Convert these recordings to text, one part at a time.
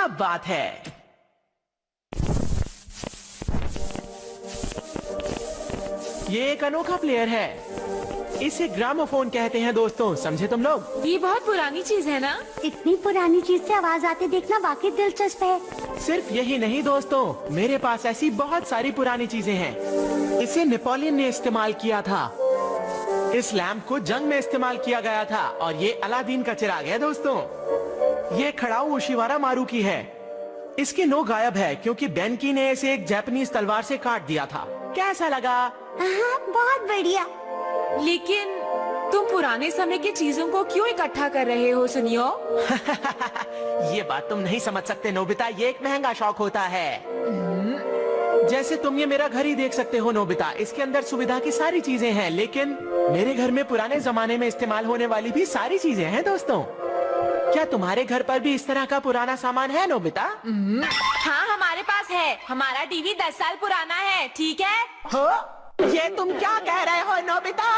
क्या बात है। ये एक अनोखा प्लेयर है, इसे ग्रामोफोन कहते हैं दोस्तों, समझे तुम लोग। ये बहुत पुरानी चीज है ना? इतनी पुरानी चीज से आवाज आते देखना वाकई दिलचस्प है। सिर्फ यही नहीं दोस्तों, मेरे पास ऐसी बहुत सारी पुरानी चीजें हैं। इसे नेपोलियन ने इस्तेमाल किया था, इस लैंप को जंग में इस्तेमाल किया गया था, और ये अलादीन का चिराग है दोस्तों। ये खड़ाऊ ओशिवारा मारू की है, इसकी नोक गायब है क्योंकि बेनकी ने इसे एक जापानीज तलवार से काट दिया था। कैसा लगा? बहुत बढ़िया। लेकिन तुम पुराने समय की चीजों को क्यों इकट्ठा कर रहे हो सुनियो? ये बात तुम नहीं समझ सकते नोबिता, ये एक महंगा शौक होता है। जैसे तुम ये मेरा घर ही देख सकते हो नोबिता, इसके अंदर सुविधा की सारी चीजें हैं, लेकिन मेरे घर में पुराने जमाने में इस्तेमाल होने वाली भी सारी चीजें हैं दोस्तों। क्या तुम्हारे घर पर भी इस तरह का पुराना सामान है नोबिता? हाँ, हमारे पास है। हमारा टीवी 10 साल पुराना है, ठीक है? हो? ये तुम क्या कह रहे हो नोबिता?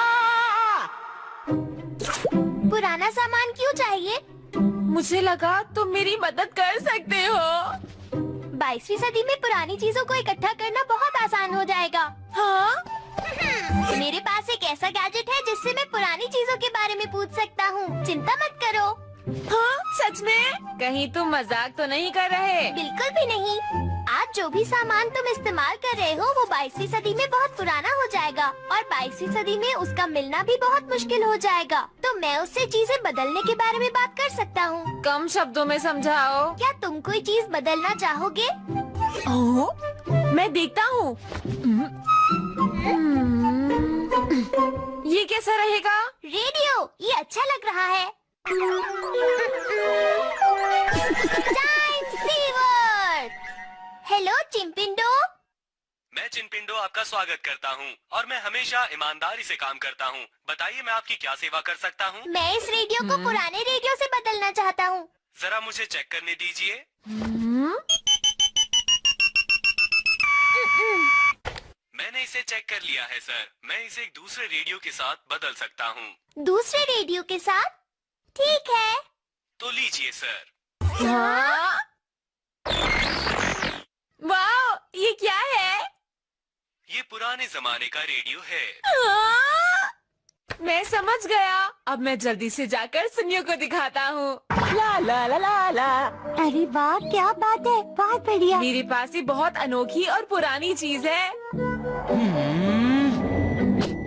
पुराना सामान क्यों चाहिए? मुझे लगा तुम मेरी मदद कर सकते हो। 22वीं सदी में पुरानी चीजों को इकट्ठा करना बहुत आसान हो जाएगा। हाँ? मेरे पास एक ऐसा गैजेट है जिससे मैं पुरानी चीजों के बारे में पूछ सकता हूँ। चिंता मत करो। हाँ, सच में? कहीं तुम मजाक तो नहीं कर रहे? बिल्कुल भी नहीं। आज जो भी सामान तुम इस्तेमाल कर रहे हो वो 22वीं सदी में बहुत पुराना हो जाएगा, और 22वीं सदी में उसका मिलना भी बहुत मुश्किल हो जाएगा। तो मैं उससे चीजें बदलने के बारे में बात कर सकता हूँ। कम शब्दों में समझाओ। क्या तुम कोई चीज बदलना चाहोगे? मैं देखता हूँ। ये कैसा रहेगा? रेडियो, ये अच्छा लग रहा है। Time sewer. हेलो चिंपिंडो। मैं चिंपिंडो आपका स्वागत करता हूँ, और मैं हमेशा ईमानदारी से काम करता हूँ। बताइए मैं आपकी क्या सेवा कर सकता हूँ? मैं इस रेडियो को पुराने रेडियो से बदलना चाहता हूँ। जरा मुझे चेक करने दीजिए। मैंने इसे चेक कर लिया है सर। मैं इसे एक दूसरे रेडियो के साथ बदल सकता हूँ। दूसरे रेडियो के साथ? ठीक है। तो लीजिए सर। हाँ? वाह, ये क्या है? ये पुराने जमाने का रेडियो है। हाँ? मैं समझ गया। अब मैं जल्दी से जाकर सुनियो को दिखाता हूँ। ला ला ला ला ला। अरे वाह, क्या बात है, बहुत बढ़िया। मेरे पास ये बहुत अनोखी और पुरानी चीज है।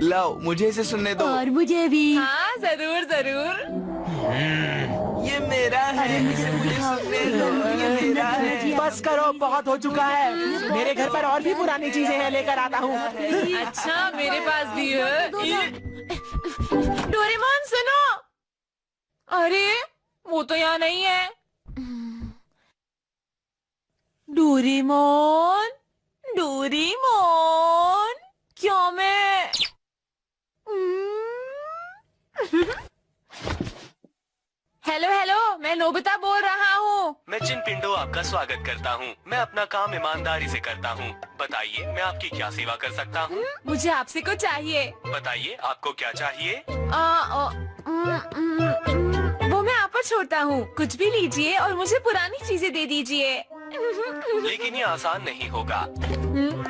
लाओ, मुझे इसे सुनने दो। और मुझे भी। हाँ, जरूर जरूर। ये मेरा है। मुझे सुनने दो, ये मेरा है। बस करो, बहुत हो चुका है। मेरे घर पर और भी पुरानी चीजें हैं, लेकर आता हूँ। अच्छा, मेरे पास भी है। डोरेमोन सुनो। अरे, वो तो यहाँ नहीं है। डोरेमोन, डोरेमोन, क्या मैं हेलो हेलो, मैं नोबिता बोल रहा हूँ। मैं चिंपिंडो आपका स्वागत करता हूँ। मैं अपना काम ईमानदारी से करता हूँ। बताइए मैं आपकी क्या सेवा कर सकता हूँ? मुझे आपसे कुछ चाहिए। बताइए आपको क्या चाहिए? वो मैं आप पर छोड़ता हूँ। कुछ भी लीजिए और मुझे पुरानी चीजें दे दीजिए। लेकिन ये आसान नहीं होगा।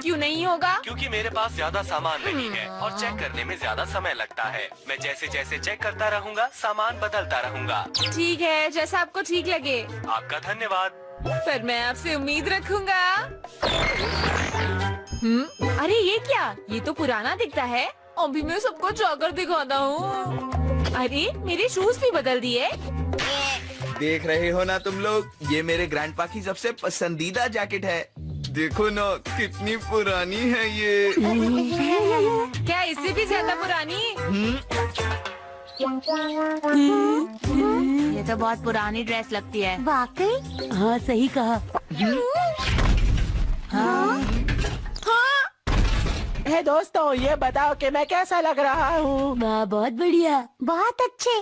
क्यों नहीं होगा? क्योंकि मेरे पास ज्यादा सामान नहीं है और चेक करने में ज्यादा समय लगता है। मैं जैसे जैसे चेक करता रहूँगा, सामान बदलता रहूँगा। ठीक है, जैसा आपको ठीक लगे। आपका धन्यवाद। पर मैं आपसे उम्मीद रखूंगा। अरे ये क्या? ये तो पुराना दिखता है। अभी मैं सबको जाकर दिखाता हूँ। अरे, मेरे शूज भी बदल दिए। देख रहे हो ना तुम लोग, ये मेरे ग्रैंडपा की सबसे पसंदीदा जैकेट है। देखो ना कितनी पुरानी है ये। क्या इससे भी ज्यादा पुरानी? ये तो बहुत पुरानी ड्रेस लगती है। वाकई? हाँ, सही कहा। हाँ? हे दोस्तों, ये बताओ कि मैं कैसा लग रहा हूँ? वाह, बहुत बढ़िया। बहुत अच्छे।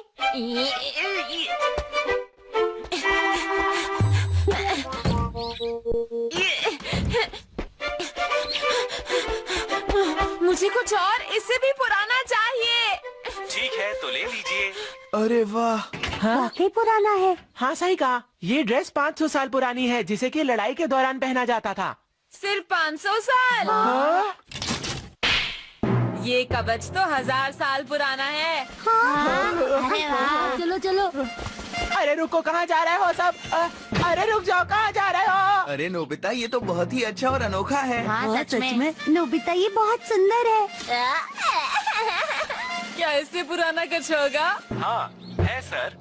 मुझे कुछ और इससे भी पुराना चाहिए। ठीक है तो ले लीजिए। अरे वाह, वाकई पुराना है। हाँ सही कहा, ये ड्रेस 500 साल पुरानी है, जिसे कि लड़ाई के दौरान पहना जाता था। सिर्फ 500 साल? हाँ? ये कवच तो 1000 साल पुराना है। अरे वाह, चलो चलो। अरे रुको, कहाँ जा रहे हो सब? अरे रुक जाओ, कहाँ जा रहे हो? अरे नोबिता, ये तो बहुत ही अच्छा और अनोखा है। हाँ सच में नोबिता ये बहुत सुंदर है। क्या इससे पुराना कुछ होगा? हाँ है सर।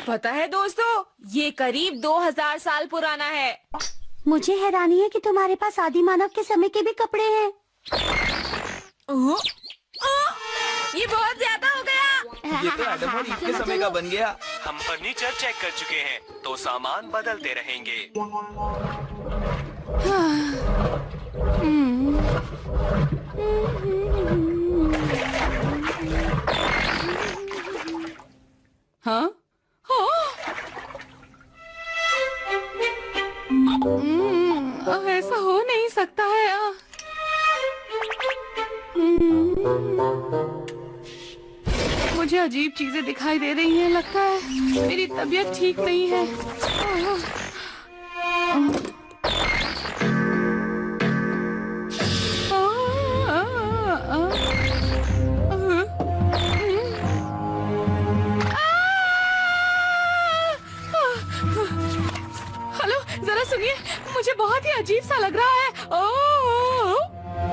पता है दोस्तों, ये करीब 2000 साल पुराना है। मुझे हैरानी है कि तुम्हारे पास आदि मानव के समय के भी कपड़े हैं। ये बहुत ज्यादा हो गया। ये तो एडम और ईव के समय का बन गया। हम फर्नीचर चेक कर चुके हैं, तो सामान बदलते रहेंगे। हाँ? ऐसा हो नहीं सकता है। मुझे अजीब चीजें दिखाई दे रही हैं। लगता है मेरी तबीयत ठीक नहीं है। हेलो, जरा सुनिए, मुझे बहुत ही अजीब सा लग रहा है।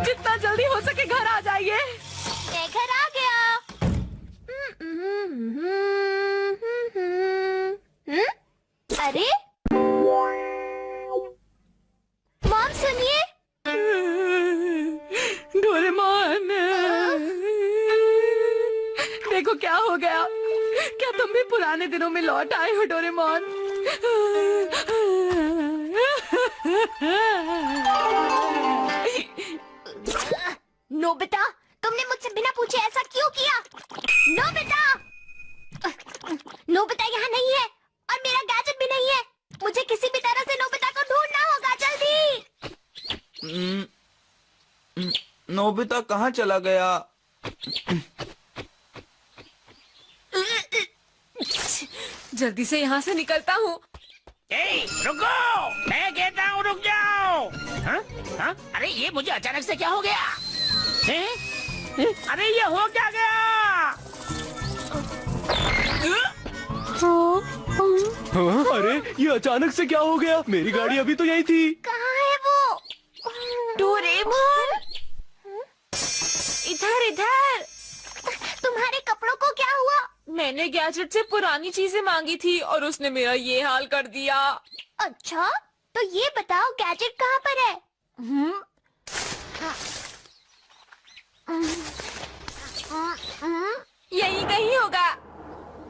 जितना जल्दी हो सके घर आ जाइए। मैं घर आ गया। अरे मॉम सुनिए। डोरेमोन, देखो क्या हो गया। क्या तुम भी पुराने दिनों में लौट आए हो डोरेमोन? नोबिता, तुमने मुझसे बिना पूछे ऐसा क्यों किया? नोबिता! नोबिता यहाँ नहीं है और मेरा गैजेट भी नहीं है। मुझे किसी भी तरह से नोबिता को ढूंढना होगा, जल्दी। नोबिता कहाँ चला गया? जल्दी से यहाँ से निकलता हूँ। रुको, मैं कहता हूँ रुक जाओ। हाँ? हाँ? अरे ये मुझे अचानक से क्या हो गया? अरे ये हो क्या गया? हाँ? अरे ये अचानक से क्या हो गया? मेरी गाड़ी अभी तो यही थी। कहाँ है वो? डोरेमोन, इधर इधर। तुम्हारे कपड़ों को क्या हुआ? मैंने गैजेट से पुरानी चीजें मांगी थी और उसने मेरा ये हाल कर दिया। अच्छा, तो ये बताओ गैजेट कहाँ पर है? यही कहीं होगा।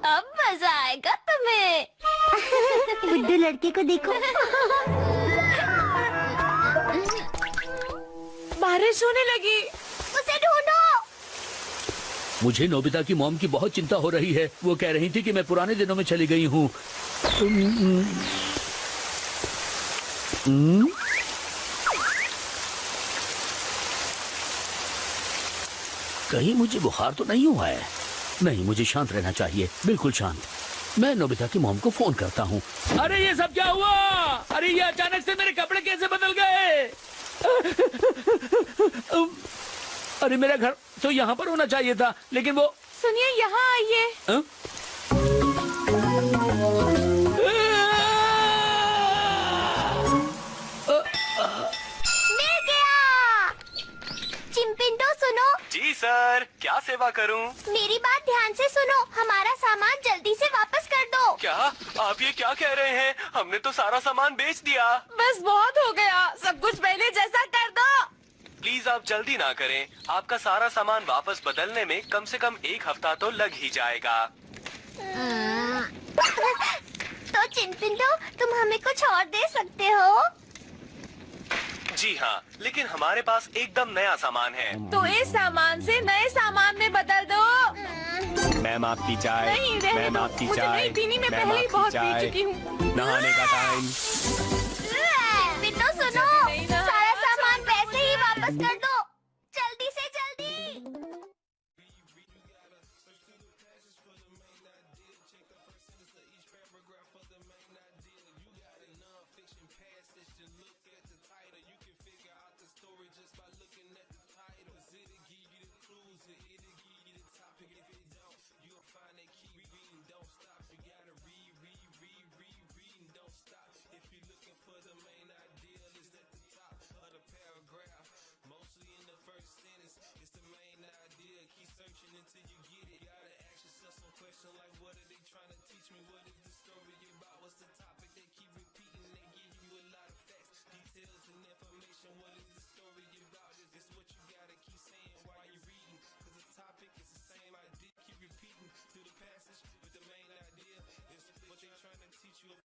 अब मजा आएगा तुम्हें। बुड्ढे लड़के को देखो। बारिश होने लगी। उसे ढूंढो। मुझे नोबिता की मॉम की बहुत चिंता हो रही है। वो कह रही थी कि मैं पुराने दिनों में चली गई हूँ। कहीं मुझे बुखार तो नहीं हुआ है? नहीं, मुझे शांत रहना चाहिए, बिल्कुल शांत। मैं नोबिता की मॉम को फोन करता हूँ। अरे ये सब क्या हुआ? अरे ये अचानक से मेरे कपड़े कैसे बदल गए? अरे मेरा घर तो यहाँ पर होना चाहिए था, लेकिन वो। सुनिए, यहाँ आइए। मिल गया। चिंपिंडो सुनो। जी सर, क्या सेवा करूं? मेरी बात ध्यान से सुनो। हमारा सामान जल्दी से वापस कर दो। क्या आप ये क्या कह रहे हैं? हमने तो सारा सामान बेच दिया। बस बहुत हो गया, सब कुछ पहले जैसा कर दो। प्लीज आप जल्दी ना करें। आपका सारा सामान वापस बदलने में कम से कम 1 हफ्ता तो लग ही जाएगा। तो चिंपिंडो, तुम हमें कुछ और दे सकते हो? जी हाँ, लेकिन हमारे पास एकदम नया सामान है। तो इस सामान से नए सामान में बदल दो। मैम आपकी चाय। नहीं, रहने मैम दो। आपकी मुझे चाय। नहीं पीनी, मैं मैम पहले ही आपकी बहुत चाय। पी चुकी हूँ। नहाने का टाइम। चिंपिंडो सुनो, नहीं ना, सारा सामान वैसे ही वापस कर दो। जल्दी से जल्दी। to it'll give you the topic. If it don't, you'll find that key. Reading don't stop. You gotta read and don't stop. If you're looking for the main idea, it's at the top of the paragraph. Mostly in the first sentence, it's the main idea. Keep searching until you get it. Gotta ask yourself some questions like, what are they trying to teach me? What is